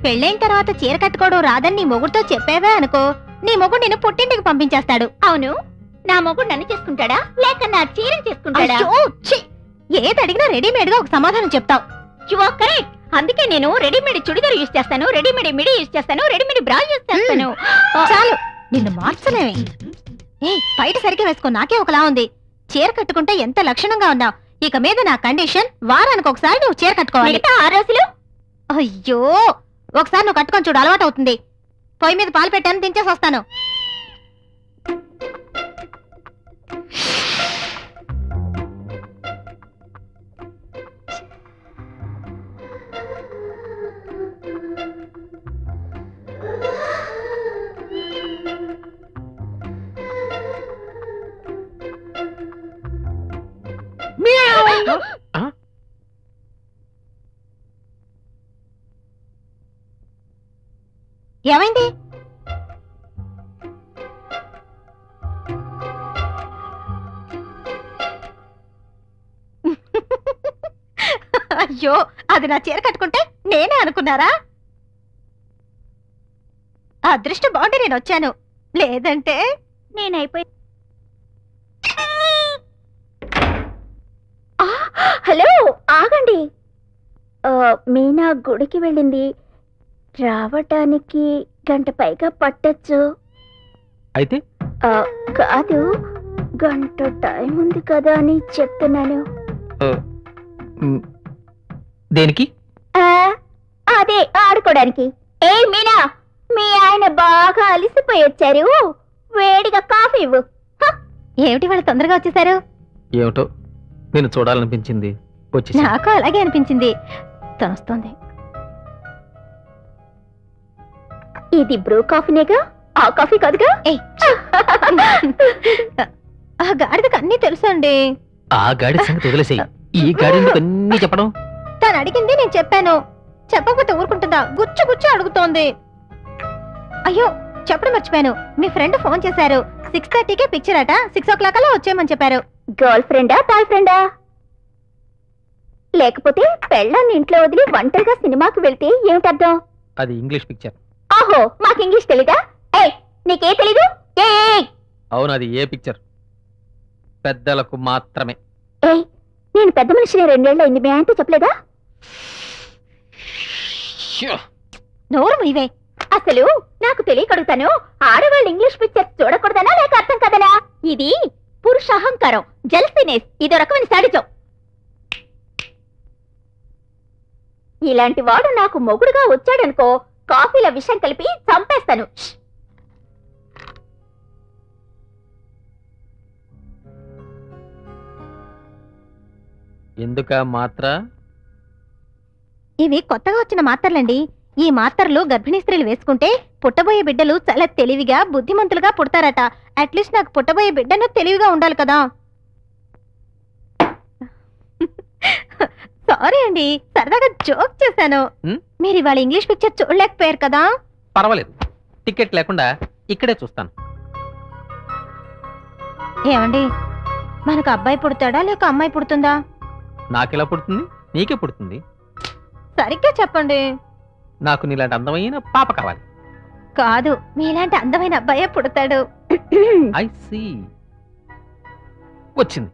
పెళ్ళైన తర్వాత చీర కట్టుకోవడం రాదని నీ మొగుడుతో చెప్పావే అనుకో, నీ మొగుడు నిన్ను పుట్టింటికి పంపించేస్తాడు. అవును, నా మొగుడు నన్ను చేసుకుంటాడా లేక నా చీరని చేసుకుంటాడా? ఏది అడిగినా రెడీమేడ్ గా ఒక సమాధానం చెప్తావు. కరెక్ట్. అందుకే నేను రెడీమేడ్ చుడిదార్ యూజ్ చేస్తాను, రెడీమేడ్ మిడి యూజ్ చేస్తాను, రెడీమేడ్ బ్రా యూజ్ చేస్తాను. చాలు, నిన్ను మార్చలేమే. బయట సరిగ్గా వేసుకో, నాకే ఒకలా ఉంది. చీర కట్టుకుంటే ఎంత లక్షణంగా ఉన్నావు. ఇక మీద నా కండిషన్, వారానికి ఒకసారి నువ్వు చీర కట్టుకోవాలి. 6 రోజులు? అయ్యో, ఒకసారి నువ్వు కట్టుకొని చూడు, అలవాటు అవుతుంది. పొయ్యి మీద పాలు పెట్టాను, దించేసి వస్తాను. ఏమైంది? అయ్యో, అది నా చీర కట్టుకుంటే నేనే అనుకున్నారా? అదృష్టం బాగుంటే నేను వచ్చాను, లేదంటే నేనైపోయి. హలో, ఆగండి. మీనా గుడికి వెళ్ళింది, రావటానికి గంట పైగా పట్టచ్చు. అయితే కాదు, గంట టైం ఉంది కదా అని చెప్తున్నాను. దేనికి? అదే ఆడుకోవడానికి. ఏ మీనా, మీ ఆయన బాగా అలిసిపోయి వచ్చారు, వేడిగా కాఫీ ఇవ్వు. ఏమిటి వాళ్ళు తొందరగా వచ్చేసారు? ఏమిటో నేను చూడాలనిపించింది, వచ్చి. నాకు అలాగే అనిపించింది, తనొస్తోంది. ఇది బ్రూ కాఫీనేగా, ఆ కాఫీ కాదుగా. ఆ గాడిదకి అన్నీ తెలుసండి. ఆ గాడి సంగతి వదిలేసేయి, ఈ గాడి అన్నీ చెప్పడం. తను అడిగింది నేను చెప్పాను, చెప్పకపోతే ఊరుకుంటుందా? గుచ్చు గుచ్చు అడుగుతోంది. అయ్యో, చెప్పడం మర్చిపోయాను, మీ ఫ్రెండ్ ఫోన్ చేశారు. 6:30కే పిక్చర్ అట, 6 o'clock అలా వచ్చేయమని చెప్పారు. గర్ల్ ఫ్రెండా బాయ్ ఫ్రెండా? లేకపోతే పెళ్ళాన్ని ఇంట్లో వదిలి ఒంటరిగా సినిమాకి వెళ్తే ఏమిటర్థం? అది ఇంగ్లీష్ పిక్చర్. ఆహో, మాకు ఇంగ్లీష్ తెలీదా? నీకే తెలీదు? అవును, అది ఏ పిక్చర్? పెద్దలకు మాత్రమే. నేను పెద్ద మనిషిని 2 ఏళ్ళు అయింది, మీ ఆయనతో చెప్పలేదా? నోరు ఇవే. అసలు నాకు తెలియకడుగుతాను, ఆడవాళ్ళు ఇంగ్లీష్ పిక్చర్ చూడకూడదనా లేక అర్థం కదనా? ఇది పురుష అహంకారం, జెల్సీనెస్, ఇదో రకమైన సాడిజం. ఇలాంటి వాడు నాకు మొగుడుగా వచ్చాడనుకో, కాఫీలో విషం కలిపి చంపేస్తాను. ఎందుక మాత్ర? ఇవి కొత్తగా వచ్చిన మాత్రలండి. ఈ మాత్రలు గర్భిణీ స్త్రీలు వేసుకుంటే పుట్టబోయే బిడ్డలు చాలా తెలివిగా బుద్ధిమంతులుగా పుడతారట. అట్లీస్ట్ నాకు పుట్టబోయే బిడ్డను తెలివిగా ఉండాలి కదా. సారీ అండి, సరదాగా జోక్ చేశాను. మీరు ఇవాళ ఇంగ్లీష్ పిక్చర్ చూడలేకపోయారు కదా. పర్వాలేదు, టికెట్ లేకుండా ఇక్కడే చూస్తాను. ఏమండి, మనకు అబ్బాయి పుడతాడా లేక అమ్మాయి పుడుతుందా? నాకెలా పుడుతుంది? నీకే పుడుతుంది. సరిగ్గా చెప్పండి. నాకు నీలాంటి అందమైన పాప కావాలి. కాదు, మీలాంటి అందమైన అబ్బాయే పుడతాడు. I see. వచ్చింది.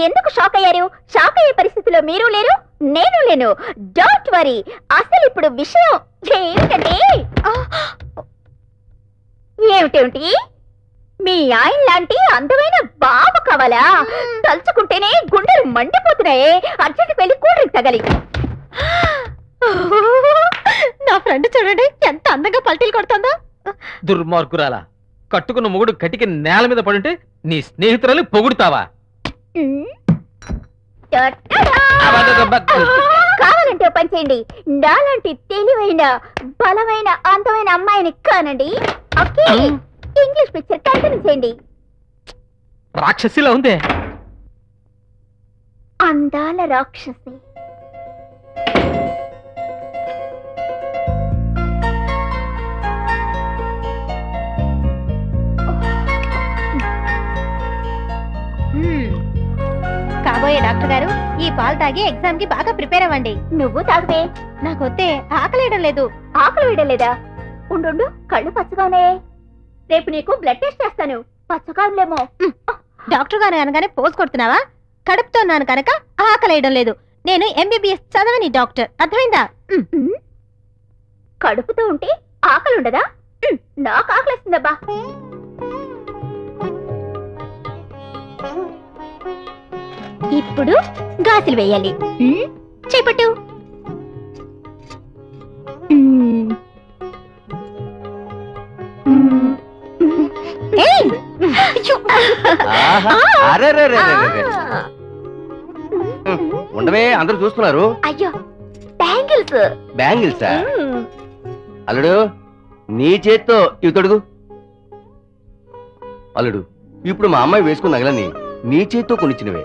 ఎందుకు షాక్ అయ్యారు? షాక్ అయ్యే పరిస్థితిలో మీరు లేరు, నేను లేను. Don't worry. అసలు ఇప్పుడు విషయం ఏమిటంటే, ఏమిటేమిటి? మీ ఆయన లాంటి అందమైన బాబు కావాలా? తలుచుకుంటేనే గుండెలు మండిపోతున్నాయే. అర్జెంట్ వెళ్ళి కూల్ డ్రింక్ తగలి. నా ఫ్రెండ్ చూడండి ఎంత అందంగా పల్టీలు కొడుతుందో. దుర్మార్గురాలా, కట్టుకున్న మొగుడు కటికి నేల మీద పడుంటే నీ స్నేహితురాలు పొగుడుతావా? కావాలంటే పని చేయండి, నాలాంటి తెలివైన బలమైన అందమైన అమ్మాయిని కానండి. ఓకే, ఇంగ్లీష్ పిక్చర్ కంటిన్యూ చేయండి. రాక్షసిలా ఉందే. అందాల రాక్షసి. కాబోయే డాక్టర్ గారు, ఈ పాలు తాగి ఎగ్జామ్ కి బాగా ప్రిపేర్ అవ్వండి. నువ్వు తాగవే. నాకొద్దే, ఆకలేయడం లేదు. ఆకలి వేయడం లేదా? ఉండు, కళ్ళు పచ్చగా ఉన్నాయే. రేపు నీకు బ్లడ్ టెస్ట్ చేస్తాను. పచ్చగా ఉందేమో. డాక్టర్ గారు అనగానే పోజ్ కొడుతున్నావా? కడుపుతో ఉన్నాను కనుక ఆకలేయడం లేదు. నేను MBBS చదవని డాక్టర్, అర్థమైందా? కడుపుతో ఉంటే ఆకలి ఉండదా? నాకు ఆకలిస్తుందబ్బా. ఇప్పుడు గాజులు వేయాలి. చేపట్టు. ఉండవే, అందరూ చూస్తున్నారు. అయ్యో, బ్యాంగిల్స్. బ్యాంగిల్సా? అల్లుడు, నీ చేత్తో ఇవి తొడుగు. అల్లుడు, ఇప్పుడు మా అమ్మాయి వేసుకున్న నగలని నీ చేత్తో కొనిచ్చినవే.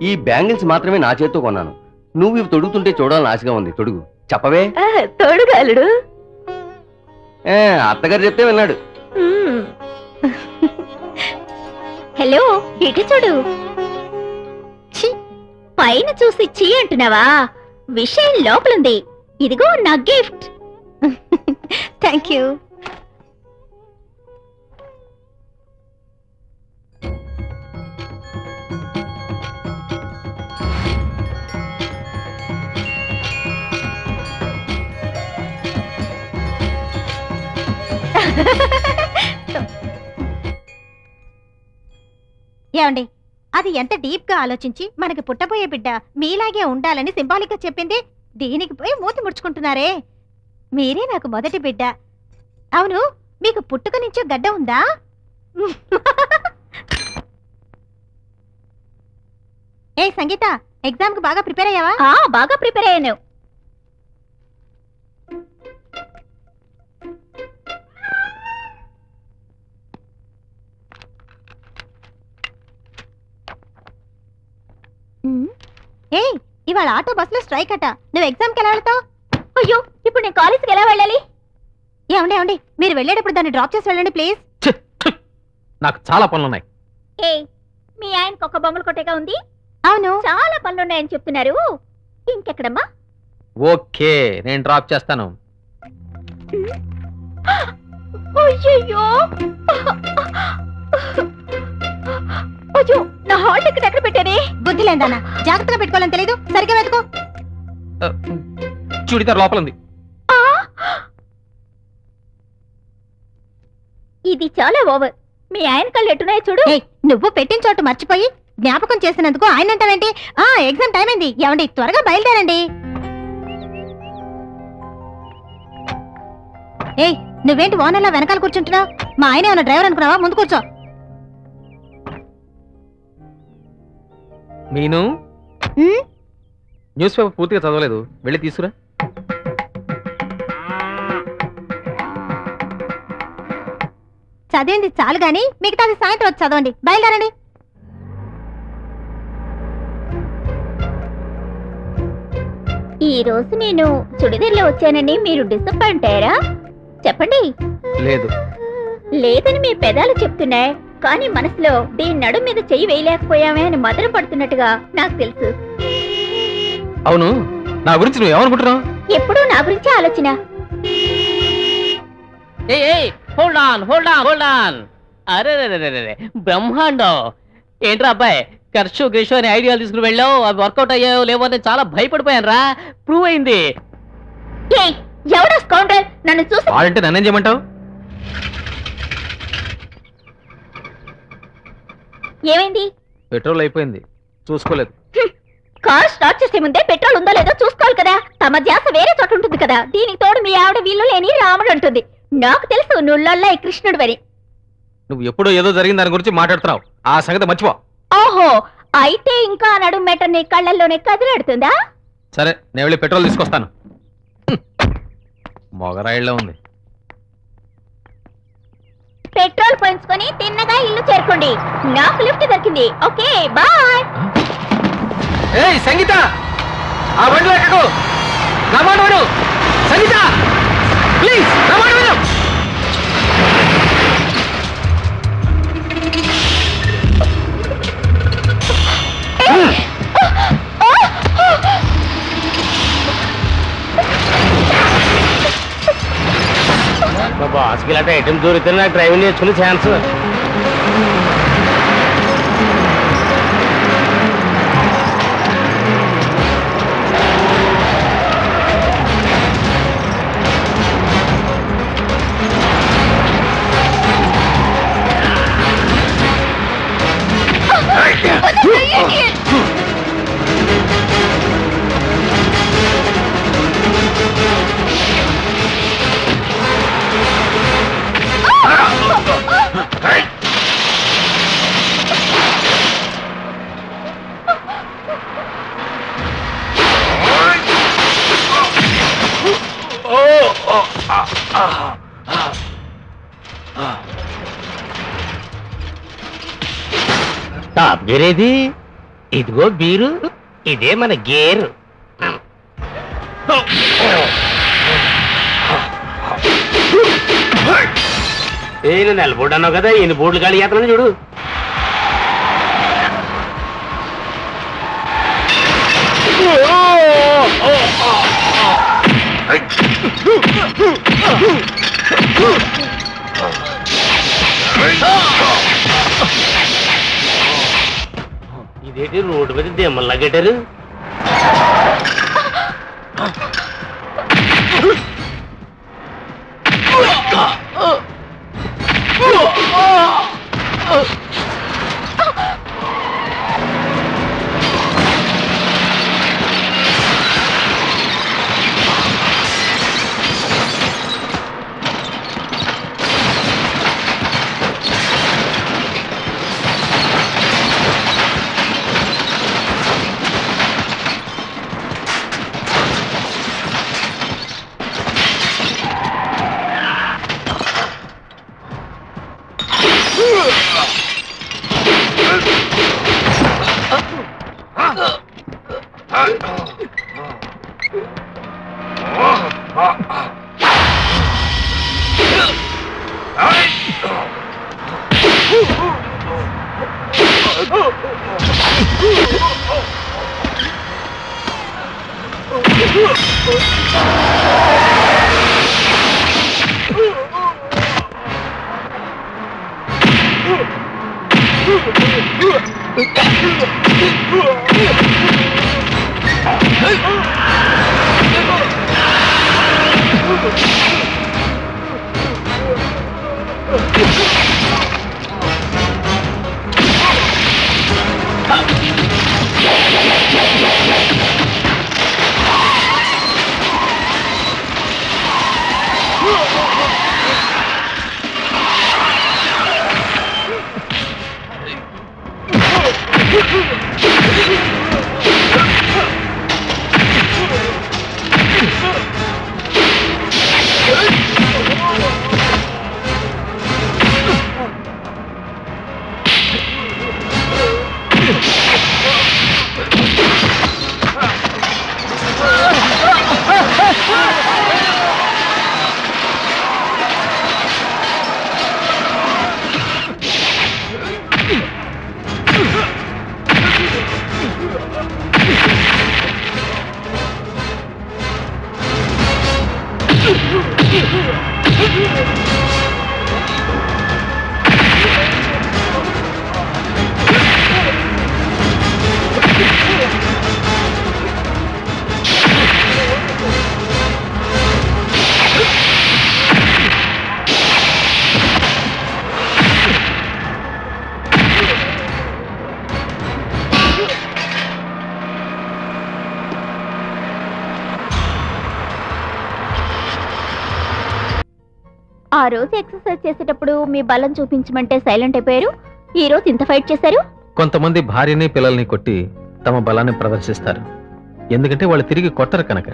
ఈ బ్యాంగిల్స్ మాత్రమే నా చేత్తో కొన్నాను. నువ్వు ఇవి తొడుగుతుంటే చూడాలని ఆశగా ఉంది. తొడుగు. చెప్పవే. తొడుగు అల్లుడు. అత్తగారు చెప్తే విన్నాడు. హలో, ఇటు చూడు. పైన చూసి చీ అంటున్నావా? విషయం లోపలుంది. ఇదిగో నా గిఫ్ట్. Thank you. ఏమండి, అది ఎంత డీప్ గా ఆలోచించి మనకి పుట్టబోయే బిడ్డ మీలాగే ఉండాలని సింబాలిక్ గా చెప్పింది. దీనికి పోయి మూతి ముడుచుకుంటున్నారే. మీరే నాకు మొదటి బిడ్డ. అవును, మీకు పుట్టుక నుంచో గడ్డ ఉందా? ఏ సంగీత, ఎగ్జామ్ కి బాగా ప్రిపేర్ అయ్యావా? బాగా ప్రిపేర్ అయ్యాను. ఏ, ఇవాళ ఆటో బస్సులో స్ట్రైక్ అట. నువ్వు ఎగ్జామ్కి ఎలా వెళ్తావు? అయ్యో, ఇప్పుడు నేను కాలేజీకి ఎలా వెళ్ళాలి? ఏమండి, మీరు వెళ్ళేటప్పుడు దాన్ని డ్రాప్ చేసి వెళ్ళండి ప్లీజ్. నాకు చాలా పనులున్నాయి. ఏ, మీ ఆయనకు ఒక బొమ్మలు కొట్టేగా ఉంది. అవును, చాలా పనులున్నాయని చెప్తున్నారు. ఇంకెక్కడమ్మా? ఓకే, నేను డ్రాప్ చేస్తాను. అయ్యో, అయ్యో, నా హాల్ టికెట్ ఎక్కడ పెట్టానే? బుద్ధి లేదన్నా, జాగ్రత్తగా పెట్టుకోవాలని తెలీదు. సరిగ్గా వెతుకో. చూడిదార్ లోపల ఉంది. ఇది చాలా ఓవర్. మీ ఆయన కళ్ళు ఎట్టున్నాయి చూడు. నువ్వు పెట్టిన చోటు మర్చిపోయి జ్ఞాపకం చేసినందుకు ఆయన అంటావేంటి? ఎగ్జామ్ టైం అయింది. ఏమండి, త్వరగా బయలుదేరండి. ఏయ్, నువ్వేంటి ఓనర్లా వెనకాల కూర్చుంటున్నావు? మా ఆయన ఏమన్నా డ్రైవర్ అనుకున్నావా? ముందు కూర్చో. మీను, న్యూస్ పేపర్ పూర్తిగా చదవలేదు, వెళ్ళి తీసుకురా. చదివింది చాలు గాని మిగతాది సాయంత్రం వచ్చి చదవండి. బయలుదేరండి. ఈ రోజు నేను చుడిదార్లో వచ్చానని మీరు డిసప్పాయింట్ అయ్యారా? చెప్పండి. లేదు. లేదని మీ పెదాలు చెప్తున్నాయి, కానీ మనసులో దీని నడు మీద చెయ్యి వేయలేకపోయామే అని మదన పడుతున్నట్టుగా నాకు తెలుసు. అవును, నా గురించి నువ్వు ఏమనుకుంటున్నావు? ఎప్పుడూ నా గురించి ఆలోచన. అరే బ్రహ్మాండం. ఏంట్రా అబ్బాయి, ఖర్చు గిర్షు అనే ఐడియాలు తీసుకుని వెళ్ళావు, అవి వర్కౌట్ అయ్యాయో లేవో అని చాలా భయపడిపోయాను రా. ప్రూవ్ అయింది. ఎవడో స్కౌండర్ నన్ను చూసి అంటే నన్నేం చేయమంటావు? ఏమైంది? పెట్రోల్ అయిపోయింది, చూసుకోలేదు. కార్ స్టార్ట్ చేసే ముందే పెట్రోల్ ఉందో లేదో చూసుకోవాలి కదా. తమ ధ్యాస వేరే చోట ఉంటుంది కదా. దీనికి తోడు మీ ఆవిడ వీళ్ళు లేని రాముడు అంటుంది. నాకు తెలుసు నువ్వుల్లో ఈ కృష్ణుడు అని. నువ్వు ఎప్పుడో ఏదో జరిగిన దాని గురించి మాట్లాడుతున్నావు, ఆ సంగతి మర్చిపో. ఓహో, అయితే ఇంకా నడుం మెట నీ కళ్ళల్లోనే కదిలాడుతుందా? సరే, నేను వెళ్ళి పెట్రోల్ తీసుకొస్తాను. మొగరాయిల్లో ఉంది. పెట్రోల్ పోయించుకొని తిన్నగా ఇల్లు చేరుకోండి. నాకు లిఫ్ట్ దొరికింది. Okay, bye. ఏయ్ సంగీత, ఆ బండి ఎక్కకు. నా మాట విను సంగీత, ప్లీజ్ నా మాట విను. బాస్కి ఇలాంటి ఐటమ్ దొరికితే నాకు డ్రైవింగ్ నేర్చుకునే ఛాన్స్. టాప్ గేర్ ఏది? ఇదిగో బీరు, ఇదే మన గేర్. నేను నిలబడి అన్నావు కదా, ఎన్ని బోర్డులు ఖాళీ చేస్తున్నాను చూడు. ఇదేంటి రోడ్డు మీద దెమ్మల్లా కట్టారు? ఆ రోజు ఎక్సర్సైజ్ చేసేటప్పుడు మీ బలం చూపించమంటే సైలెంట్ అయిపోయారు. ఈ రోజు ఇంత ఫైట్ చేశారు. కొంతమంది భార్యని పిల్లల్ని కొట్టి తమ బలాన్ని ప్రదర్శిస్తారు. ఎందుకంటే వాళ్ళు తిరిగి కొట్టరు కనుక.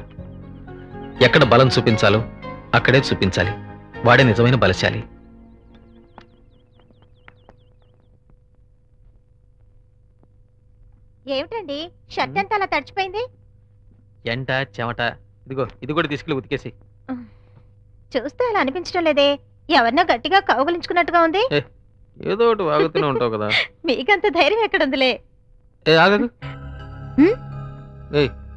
ఎక్కడ బలం చూపించాలో అక్కడే చూపించాలి. వాడే నిజమైన బలశాలి. ఏమిటండి షర్ట్ అంతా అలా తడిచిపోయింది? ఎంట చెమట. ఇదిగో ఇది కూడా తీసుకెళ్ళి ఉతికేసి. చూస్తే అలా అనిపించడం లేదే, ఎవరినో గట్టిగా కౌగులించుకున్నట్టుగా ఉంది. ఏదో ఒకటి వాగుతూనే ఉంటావు కదా. మీకంత ధైర్యం ఎక్కడుందిలే. ఆగదు.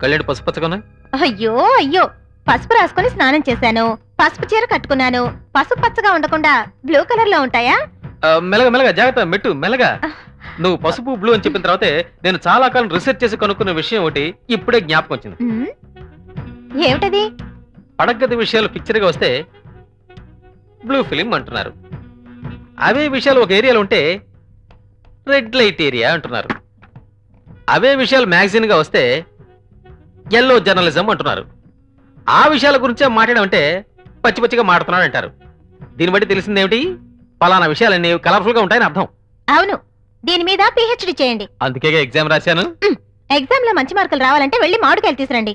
కళ్ళేడు పసుపచ్చగా ఉన్నాయి. అయ్యో అయ్యో, పసుపు రాసుకుని స్నానం చేశాను, పసుపు చీర కట్టుకున్నాను. పసుపు పచ్చగా ఉండకుండా బ్లూ కలర్ లో ఉంటాయా? మెల్లగా మెల్లగా జాగ్రత్త మెట్టు మెల్లగా. నువ్వు పసుపు బ్లూ అని చెప్పిన తర్వాతే నేను చాలా కాలం రీసెర్చ్ చేసి కనుక్కున్న విషయం ఒకటి ఇప్పుడే జ్ఞాపకం వచ్చింది. ఏమిటది? పడగది విషయాలు పిక్చర్ గా వస్తే బ్లూ ఫిలిం అంటున్నారు. అవే విషయాలు ఒక ఏరియాలో ఉంటే రెడ్ లైట్ ఏరియా అంటున్నారు. అవే విషయాలు మ్యాగజైన్ గా వస్తే ఎల్లో జర్నలిజం అంటున్నారు. ఆ విషయాల గురించే మాట్లాడమంటే పచ్చి పచ్చిగా మాట్లాడుతున్నాడు అంటారు. దీన్ని బట్టి తెలిసిందేమిటి? పలానా విషయాలన్నీ కలర్ఫుల్ గా ఉంటాయని అర్థం. అవును, దీని మీద పిహెచ్డి చేయండి. అందుకే ఎగ్జామ్ రాశాను. ఎగ్జామ్ లో మంచి మార్కులు రావాలంటే వెళ్ళి మామిడికాయలు తీసురండి.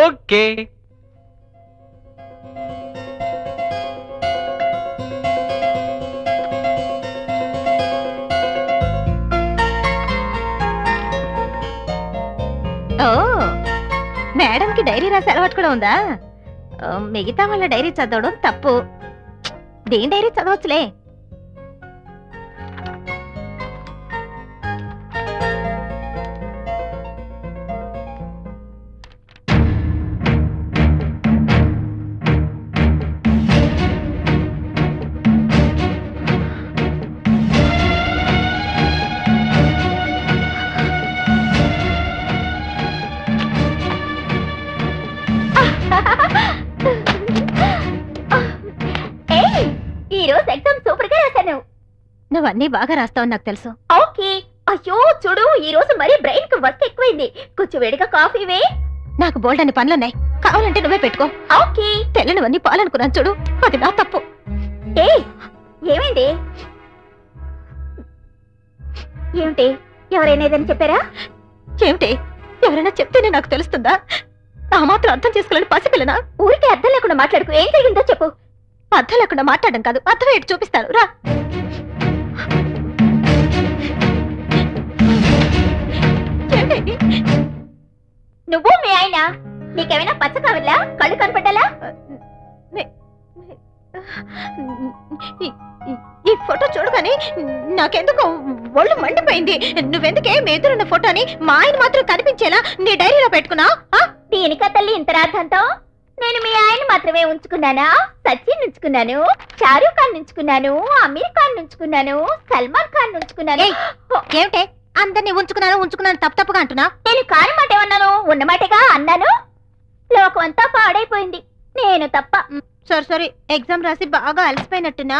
ఓకే. ఓ, మేడంకి డైరీ రాసే అలవాటు కూడా ఉందా? మిగతా వాళ్ళ డైరీ చదవడం తప్పు, దీని డైరీ చదవచ్చులే. నువ్వన్నీ బాగా రాస్తావు నాకు తెలుసు. ఓకే. అయ్యో చూడు, ఈ రోజు మరీ బ్రెయిన్ కు వర్క్ ఎక్కువైంది. కొంచెం వేడిగా కాఫీ వే. నాకు బోల్డ్ అని పనులున్నాయి, కావాలంటే నువ్వే పెట్టుకో. ఓకే. తెల్లనివన్నీ పాలనుకున్నాను చూడు, అది నా తప్పు. ఏమైంది? ఏమిటి, ఎవరైనా ఏదని చెప్పారా? ఏమిటి, ఎవరైనా చెప్తేనే నాకు తెలుస్తుందా? నా మాత్రం అర్థం చేసుకోలేని పసిపిల్లనా? ఊరికే అర్థం లేకుండా మాట్లాడుకు. ఏం జరిగిందో చెప్పు. అర్థం లేకుండా మాట్లాడడం కాదు, అర్థం ఏంటి చూపిస్తాను రా. నువ్వు మీ ఆయన నీకేమైనా పచ్చ కావాలా? కళ్ళు కనపడ్డాలా? ఈ ఫోటో చూడగానే నాకెందుకు ఒళ్ళు మండిపోయింది. నువ్వెందుకే మీ ఎదురున్న ఫోటోని మా ఆయన మాత్రం కనిపించేలా నీ డైరీలో పెట్టుకున్నావు? దీనికా తల్లి ఇంత రాద్దంతో? నేను మీ ఆయన మాత్రమే ఉంచుకున్నానా? సచిన్ ఉంచుకున్నాను, షారూక్ ఖాన్ ఉంచుకున్నాను, అమీర్ ఖాన్ ఉంచుకున్నాను, సల్మాన్ ఖాన్ ఉంచుకున్నాను. ఏమిటే అందరినీ ఉంచుకున్నాను తప్పుగా అంటున్నా? నేను కాని మాట ఏమన్నాను? ఉన్నమాటగా అన్నాను. లోకం అంతా పాడైపోయింది, నేను తప్ప. సరే ఎగ్జామ్ రాసి బాగా అలసిపోయినట్టున్నా.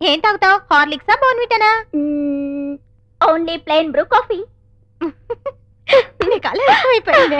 ఏం తాగుతావు? హార్లిక్సా బోర్న్విటానా? Only plain Bru coffee. నీకు అలా ఎక్కువైపోయింది.